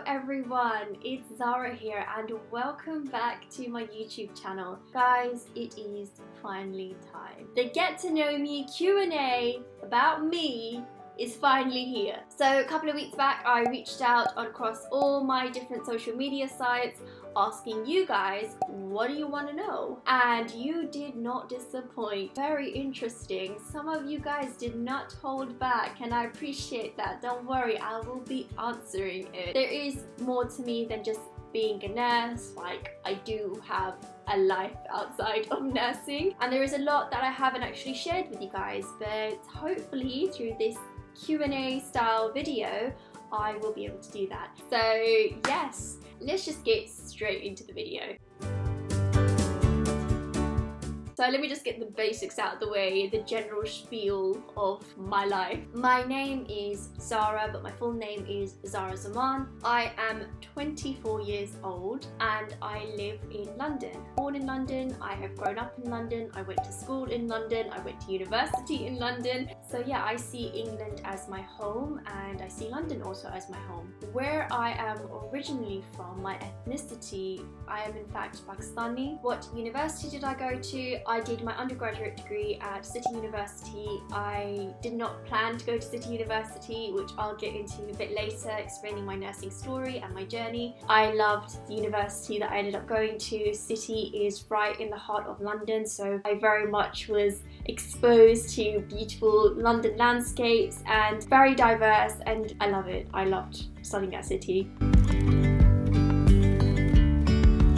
everyone, it's Zara here and welcome back to my YouTube channel. Guys, it is finally time. The get to know me Q&A about me is finally here. So a couple of weeks back I reached out across all my different social media sites asking you guys, what do you want to know? And you did not disappoint. Very interesting. Some of you guys did not hold back and I appreciate that. Don't worry, I will be answering it. There is more to me than just being a nurse. Like, I do have a life outside of nursing and there is a lot that I haven't actually shared with you guys, but hopefully through this Q&A style video I will be able to do that. So yes, let's just get straight into the video. So let me just get the basics out of the way, the general spiel of my life. My name is Zara, but my full name is Zara Zaman. I am 24 years old and I live in London. Born in London, I have grown up in London, I went to school in London, I went to university in London. So yeah, I see England as my home and I see London also as my home. Where I am originally from, my ethnicity, I am in fact Pakistani. What university did I go to? I did my undergraduate degree at City University. I did not plan to go to City University, which I'll get into a bit later, explaining my nursing story and my journey. I loved the university that I ended up going to. City is right in the heart of London, so I very much was exposed to beautiful London landscapes and very diverse, and I love it. I loved studying at City.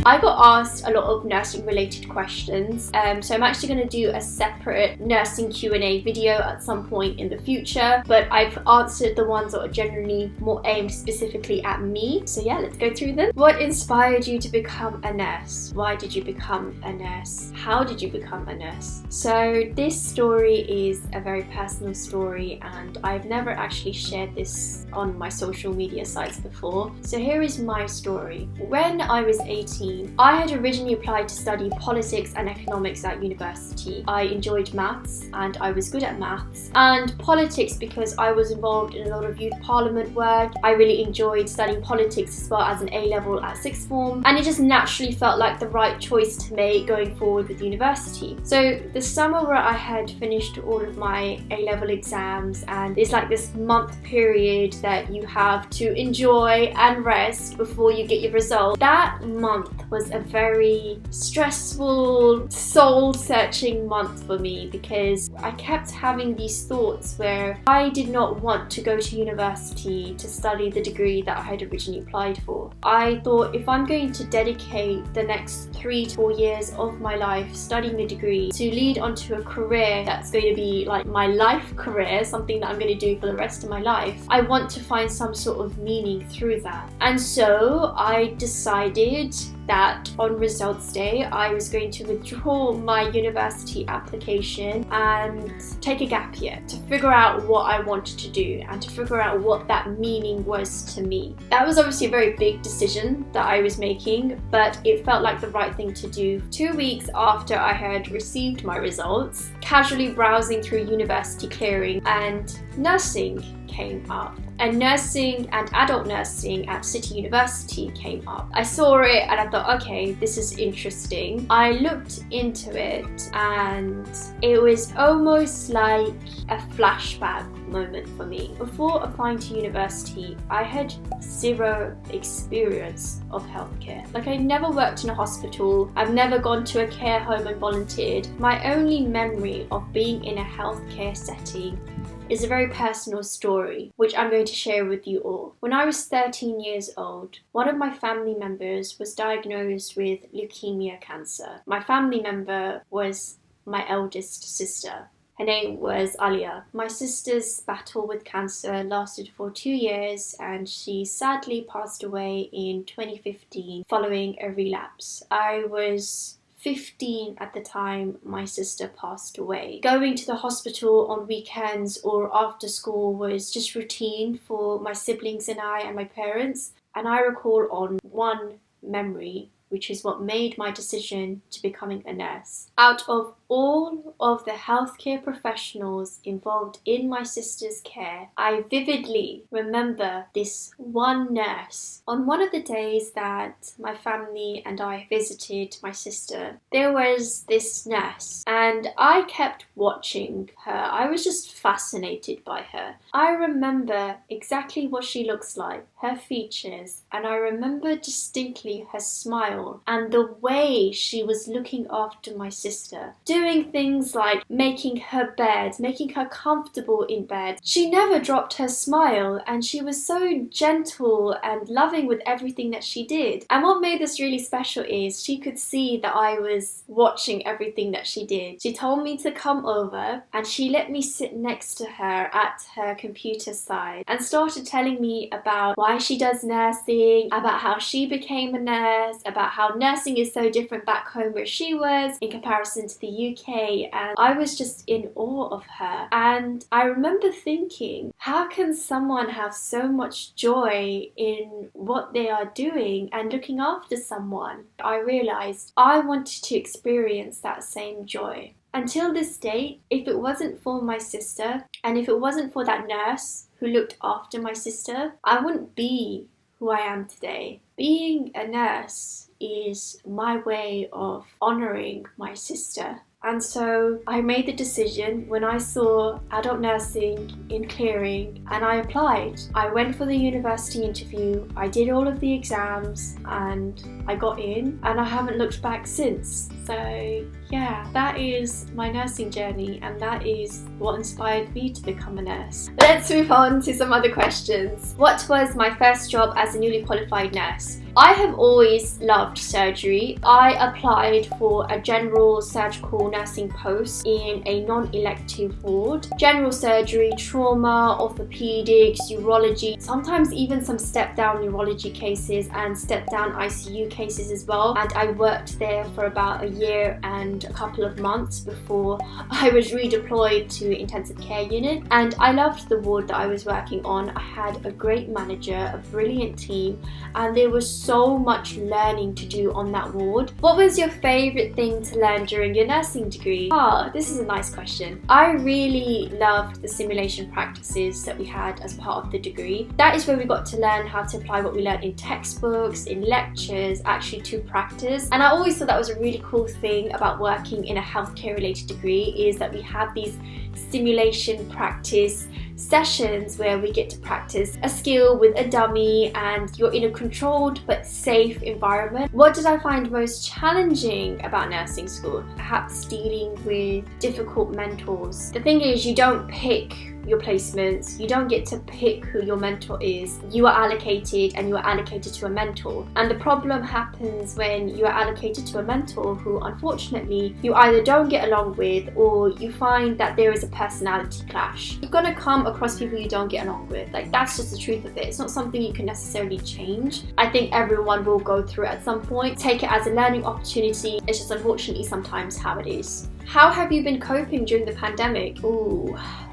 I got asked a lot of nursing related questions, so I'm actually going to do a separate nursing Q&A video at some point in the future, but I've answered the ones that are generally more aimed specifically at me. So yeah, let's go through them. What inspired you to become a nurse? Why did you become a nurse? How did you become a nurse? So this story is a very personal story and I've never actually shared this on my social media sites before. So here is my story. When I was 18, I had originally applied to study politics and economics at university. I enjoyed maths and I was good at maths, and politics because I was involved in a lot of youth parliament work. I really enjoyed studying politics as well as an A-level at sixth form, and it just naturally felt like the right choice to make going forward with university. So the summer where I had finished all of my A-level exams, and it's like this month period that you have to enjoy and rest before you get your result. That month was a very stressful, soul-searching month for me because I kept having these thoughts where I did not want to go to university to study the degree that I had originally applied for. I thought if I'm going to dedicate the next 3 to 4 years of my life studying a degree to lead onto a career that's going to be like my life career, something that I'm going to do for the rest of my life, I want to find some sort of meaning through that. And so I decided that on results day I was going to withdraw my university application and take a gap year to figure out what I wanted to do and to figure out what that meaning was to me. That was obviously a very big decision that I was making, but it felt like the right thing to do. 2 weeks after I had received my results, casually browsing through university clearing, and nursing came up. And nursing and adult nursing at City University came up. I saw it and I thought, okay, this is interesting. I looked into it and it was almost like a flashback moment for me. Before applying to university, I had zero experience of healthcare. Like, I never worked in a hospital, I've never gone to a care home and volunteered. My only memory of being in a healthcare setting is a very personal story, which I'm going to share with you all. When I was 13 years old, one of my family members was diagnosed with leukemia cancer. My family member was my eldest sister. Her name was Alia. My sister's battle with cancer lasted for 2 years and she sadly passed away in 2015 following a relapse. I was 15 at the time my sister passed away. Going to the hospital on weekends or after school was just routine for my siblings and I and my parents. And I recall on one memory which is what made my decision to becoming a nurse. Out of all of the healthcare professionals involved in my sister's care, I vividly remember this one nurse. On one of the days that my family and I visited my sister, there was this nurse, and I kept watching her. I was just fascinated by her. I remember exactly what she looks like, her features, and I remember distinctly her smile and the way she was looking after my sister, doing things like making her bed, making her comfortable in bed. She never dropped her smile, and she was so gentle and loving with everything that she did. And what made this really special is she could see that I was watching everything that she did. She told me to come over, and she let me sit next to her at her computer side and started telling me about why she does nursing, about how she became a nurse, about how nursing is so different back home where she was in comparison to the UK, and I was just in awe of her. And I remember thinking, how can someone have so much joy in what they are doing and looking after someone? I realized I wanted to experience that same joy. Until this date, if it wasn't for my sister, and if it wasn't for that nurse who looked after my sister, I wouldn't be who I am today. Being a nurse is my way of honoring my sister. And so I made the decision when I saw adult nursing in clearing, and I applied. I went for the university interview, I did all of the exams, and I got in, and I haven't looked back since. So yeah, that is my nursing journey, and that is what inspired me to become a nurse. Let's move on to some other questions. What was my first job as a newly qualified nurse? I have always loved surgery. I applied for a general surgical nursing post in a non-elective ward. General surgery, trauma, orthopedics, urology, sometimes even some step-down neurology cases and step-down ICU cases as well. And I worked there for about a year and a couple of months before I was redeployed to intensive care unit. And I loved the ward that I was working on. I had a great manager, a brilliant team, and there was so much learning to do on that ward. What was your favourite thing to learn during your nursing degree? This is a nice question. I really loved the simulation practices that we had as part of the degree. That is where we got to learn how to apply what we learned in textbooks, in lectures, actually to practice. And I always thought that was a really cool thing about working in a healthcare related degree, is that we have these simulation practice sessions where we get to practice a skill with a dummy, and you're in a controlled but safe environment. What did I find most challenging about nursing school? Perhaps dealing with difficult mentors. The thing is, you don't pick your placements, you don't get to pick who your mentor is. You are allocated, and you are allocated to a mentor. And the problem happens when you are allocated to a mentor who unfortunately you either don't get along with, or you find that there is a personality clash. You're gonna come across people you don't get along with. Like, that's just the truth of it. It's not something you can necessarily change. I think everyone will go through it at some point. Take it as a learning opportunity. It's just unfortunately sometimes how it is. How have you been coping during the pandemic?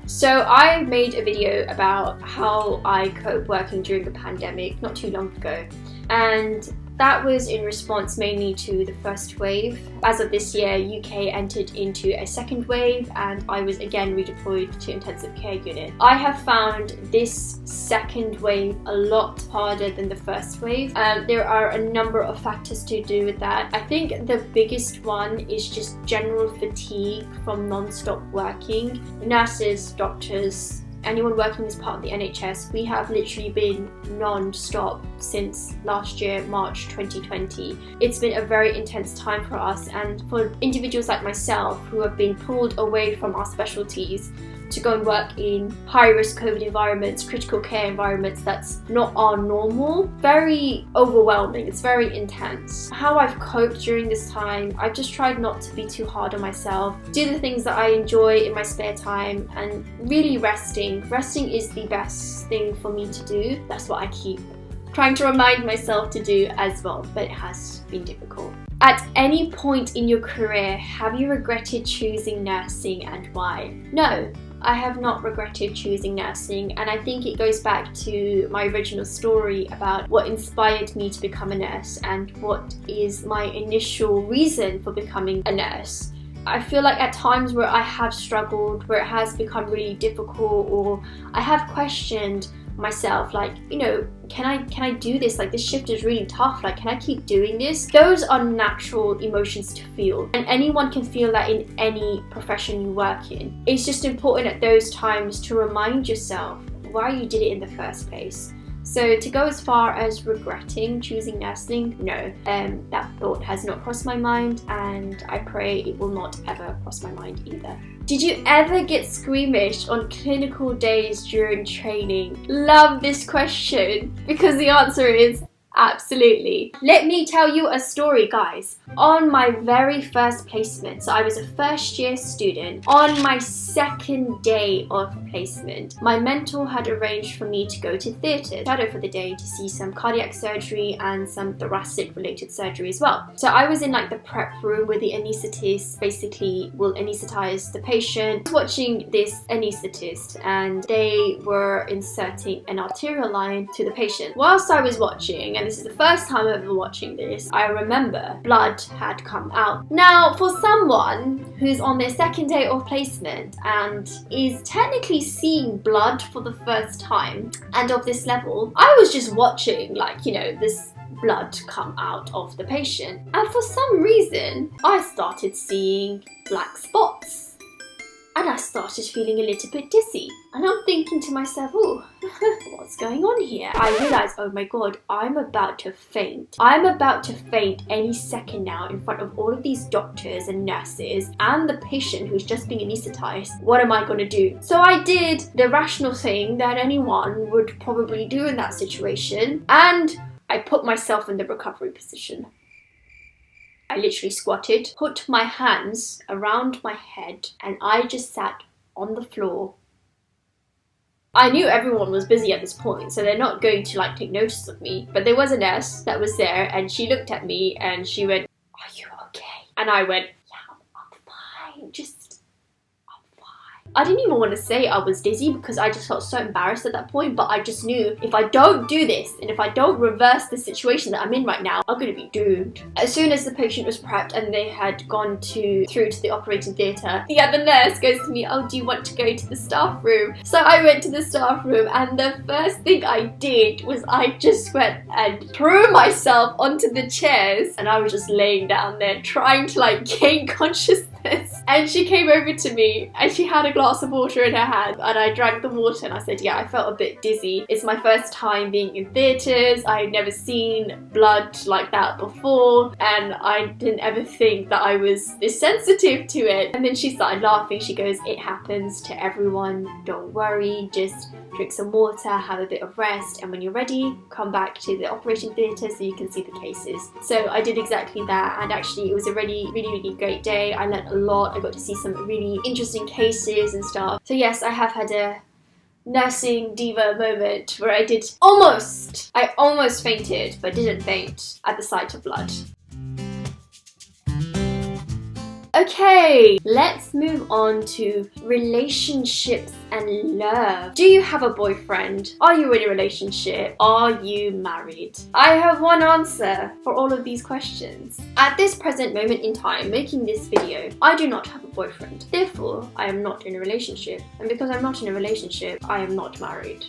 So I made a video about how I cope working during the pandemic not too long ago, and that was in response mainly to the first wave. As of this year, UK entered into a second wave, and I was again redeployed to intensive care unit. I have found this second wave a lot harder than the first wave. There are a number of factors to do with that. I think the biggest one is just general fatigue from non-stop working. Nurses, doctors, anyone working as part of the NHS, we have literally been non-stop since last year, March 2020. It's been a very intense time for us, and for individuals like myself who have been pulled away from our specialties to go and work in high-risk COVID environments, critical care environments that's not our normal. Very overwhelming, it's very intense. How I've coped during this time, I've just tried not to be too hard on myself, do the things that I enjoy in my spare time, and really resting. Resting is the best thing for me to do. That's what I keep trying to remind myself to do as well, but it has been difficult. At any point in your career, have you regretted choosing nursing, and why? No, I have not regretted choosing nursing, and I think it goes back to my original story about what inspired me to become a nurse and what is my initial reason for becoming a nurse. I feel like at times where I have struggled, where it has become really difficult, or I have questioned myself, like, you know, can I do this? Like, this shift is really tough. Like, can I keep doing this? Those are natural emotions to feel, and anyone can feel that in any profession you work in. It's just important at those times to remind yourself why you did it in the first place. So to go as far as regretting choosing nursing, no, that thought has not crossed my mind, and I pray it will not ever cross my mind either. Did you ever get squeamish on clinical days during training? Love this question, because the answer is absolutely. Let me tell you a story, guys. On my very first placement, so I was a first year student, on my second day of placement, my mentor had arranged for me to go to theatre, shadow for the day, to see some cardiac surgery and some thoracic related surgery as well. So I was in like the prep room where the anaesthetist basically will anaesthetize the patient. I was watching this anaesthetist and they were inserting an arterial line to the patient. Whilst I was watching, and this is the first time I'm ever watching this, I remember blood had come out. Now, for someone who's on their second day of placement and is technically seeing blood for the first time and of this level, I was just watching, like, you know, this blood come out of the patient, and for some reason I started seeing black spots. And I started feeling a little bit dizzy. And I'm thinking to myself, oh, what's going on here? I realised, oh my god, I'm about to faint. I'm about to faint any second now in front of all of these doctors and nurses and the patient who's just being anaesthetised. What am I going to do? So I did the rational thing that anyone would probably do in that situation, and I put myself in the recovery position. I literally squatted, put my hands around my head, and I just sat on the floor. I knew everyone was busy at this point, so they're not going to like take notice of me. But there was a nurse that was there, and she looked at me and she went, "Are you okay?" And I went, "Yeah, I'm fine, I'm fine." I didn't even want to say I was dizzy because I just felt so embarrassed at that point, but I just knew if I don't do this and if I don't reverse the situation that I'm in right now, I'm going to be doomed. As soon as the patient was prepped and they had gone through to the operating theatre, the other nurse goes to me, "Oh, do you want to go to the staff room?" So I went to the staff room, and the first thing I did was I just went and threw myself onto the chairs, and I was just laying down there trying to like gain consciousness. And she came over to me and she had a glass of water in her hand, and I drank the water and I said, "Yeah, I felt a bit dizzy. It's my first time being in theatres. I had never seen blood like that before, and I didn't ever think that I was this sensitive to it." And then she started laughing. She goes, "It happens to everyone. Don't worry. Just drink some water, have a bit of rest, and when you're ready, come back to the operating theatre so you can see the cases." So I did exactly that, and actually it was a really great day. I learned a lot. I got to see some really interesting cases and stuff. So yes, I have had a nursing diva moment where I almost fainted, but didn't faint at the sight of blood. Okay, let's move on to relationships and love. Do you have a boyfriend? Are you in a relationship? Are you married? I have one answer for all of these questions. At this present moment in time, making this video, I do not have a boyfriend. Therefore, I am not in a relationship. And because I'm not in a relationship, I am not married.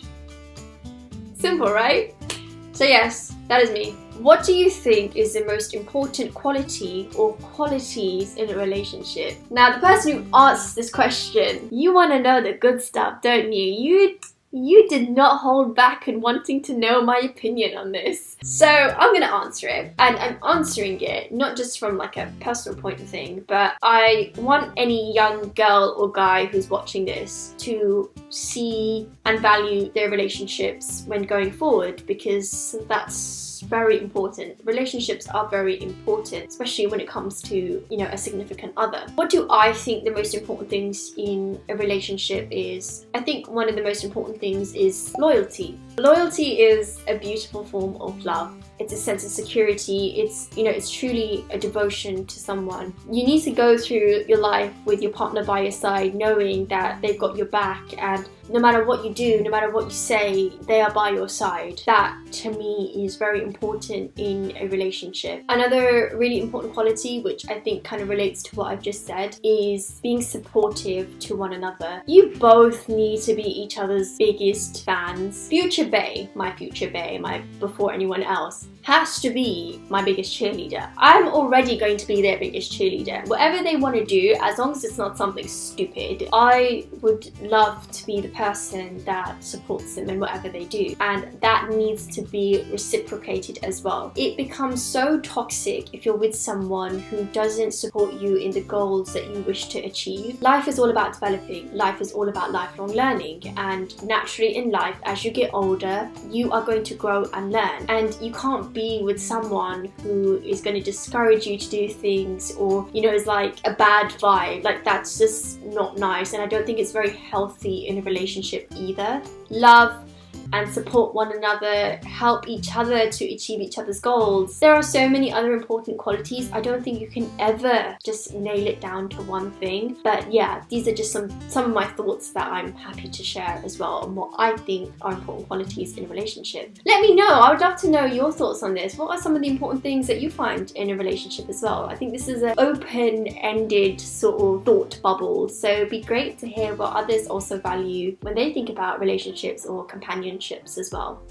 Simple, right? So yes, that is me. What do you think is the most important quality or qualities in a relationship? Now, the person who asks this question, you want to know the good stuff, don't you? You did not hold back in wanting to know my opinion on this. So I'm going to answer it, and I'm answering it not just from like a personal point of thing, but I want any young girl or guy who's watching this to see and value their relationships when going forward, because that's very important. Relationships are very important, especially when it comes to, you know, a significant other. What do I think the most important things in a relationship is? I think one of the most important things is loyalty. Loyalty is a beautiful form of love. It's a sense of security. It's truly a devotion to someone. You need to go through your life with your partner by your side, knowing that they've got your back, and no matter what you do, no matter what you say, they are by your side. That, to me, is very important in a relationship. Another really important quality, which I think kind of relates to what I've just said, is being supportive to one another. You both need to be each other's biggest fans. My future bae, before anyone else, has to be my biggest cheerleader. I'm already going to be their biggest cheerleader. Whatever they want to do, as long as it's not something stupid, I would love to be the person that supports them in whatever they do. And that needs to be reciprocated as well. It becomes so toxic if you're with someone who doesn't support you in the goals that you wish to achieve. Life is all about developing. Life is all about lifelong learning. And naturally in life, as you get older, you are going to grow and learn. And you can't be with someone who is going to discourage you to do things, or is like a bad vibe. Like, that's just not nice, and I don't think it's very healthy in a relationship either. Love and support one another, help each other to achieve each other's goals. There are so many other important qualities. I don't think you can ever just nail it down to one thing. But yeah, these are just some of my thoughts that I'm happy to share as well, on what I think are important qualities in a relationship. Let me know. I would love to know your thoughts on this. What are some of the important things that you find in a relationship as well? I think this is an open-ended sort of thought bubble, so it'd be great to hear what others also value when they think about relationships or companionship as well.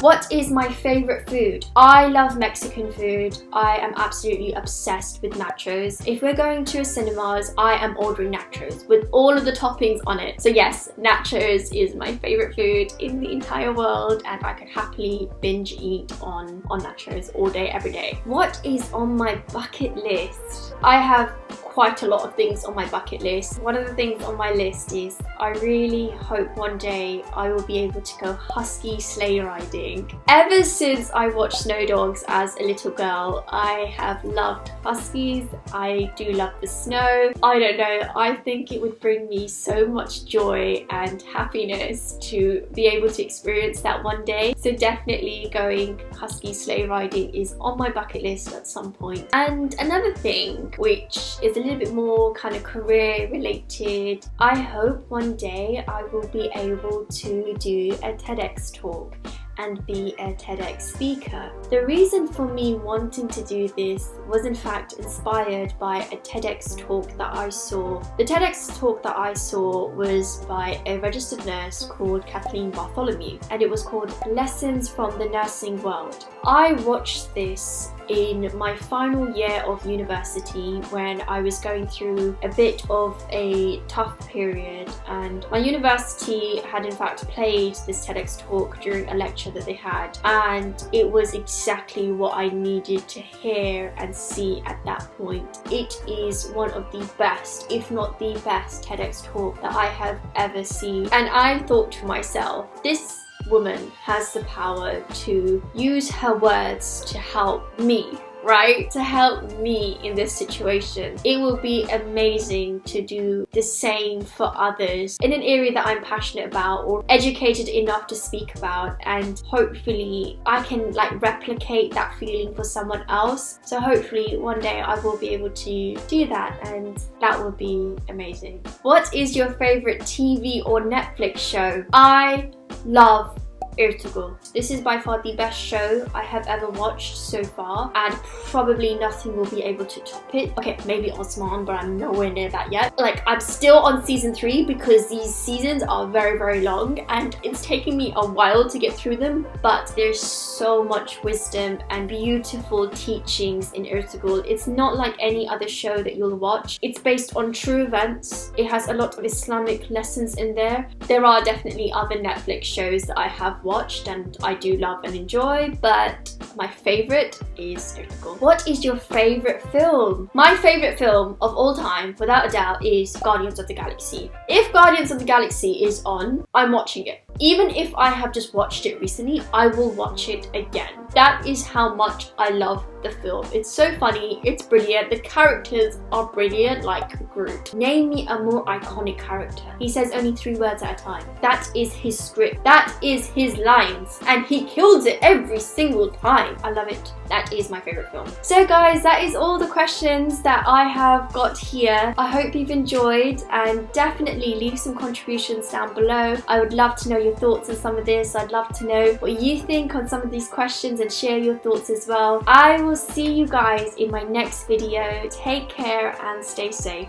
What is my favorite food? I love Mexican food. I am absolutely obsessed with nachos. If we're going to a cinemas, I am ordering nachos with all of the toppings on it. So yes, nachos is my favorite food in the entire world, and I could happily binge eat on nachos all day, every day. What is on my bucket list? I have quite a lot of things on my bucket list. One of the things on my list is I really hope one day I will be able to go husky sleigh riding. Ever since I watched Snow Dogs as a little girl, I have loved huskies. I do love the snow. I don't know, I think it would bring me so much joy and happiness to be able to experience that one day. So definitely going husky sleigh riding is on my bucket list at some point. And another thing, which is a little bit more kind of career related, I hope one day I will be able to do a TEDx talk and be a TEDx speaker. The reason for me wanting to do this was in fact inspired by a TEDx talk that I saw. The TEDx talk that I saw was by a registered nurse called Kathleen Bartholomew, and it was called Lessons from the Nursing World. I watched this in my final year of university when I was going through a bit of a tough period, and my university had in fact played this TEDx talk during a lecture that they had, and it was exactly what I needed to hear and see at that point. It is one of the best, if not the best, TEDx talk that I have ever seen, and I thought to myself, this woman has the power to use her words to help me, right? To help me in this situation. It will be amazing to do the same for others in an area that I'm passionate about or educated enough to speak about, and hopefully I can replicate that feeling for someone else. So hopefully one day I will be able to do that, and that would be amazing. What is your favorite TV or Netflix show? I love Ertugrul. This is by far the best show I have ever watched so far, and probably nothing will be able to top it. Okay, maybe Osman, but I'm nowhere near that yet. I'm still on season 3 because these seasons are very, very long and it's taking me a while to get through them, but there's so much wisdom and beautiful teachings in Ertugrul. It's not like any other show that you'll watch. It's based on true events. It has a lot of Islamic lessons in there. There are definitely other Netflix shows that I have watched and I do love and enjoy, but my favorite is Ertugrul. What is your favorite film? My favorite film of all time, without a doubt, is Guardians of the Galaxy. If Guardians of the Galaxy is on, I'm watching it. Even if I have just watched it recently, I will watch it again. That is how much I love the film. It's so funny, it's brilliant, the characters are brilliant, like Groot. Name me a more iconic character. He says only 3 words at a time. That is his script. That is his lines. And he kills it every single time. I love it. That is my favorite film. So guys, that is all the questions that I have got here. I hope you've enjoyed, and definitely leave some contributions down below. I would love to know your thoughts on some of this. I'd love to know what you think on some of these questions and share your thoughts as well. I will see you guys in my next video. Take care and stay safe.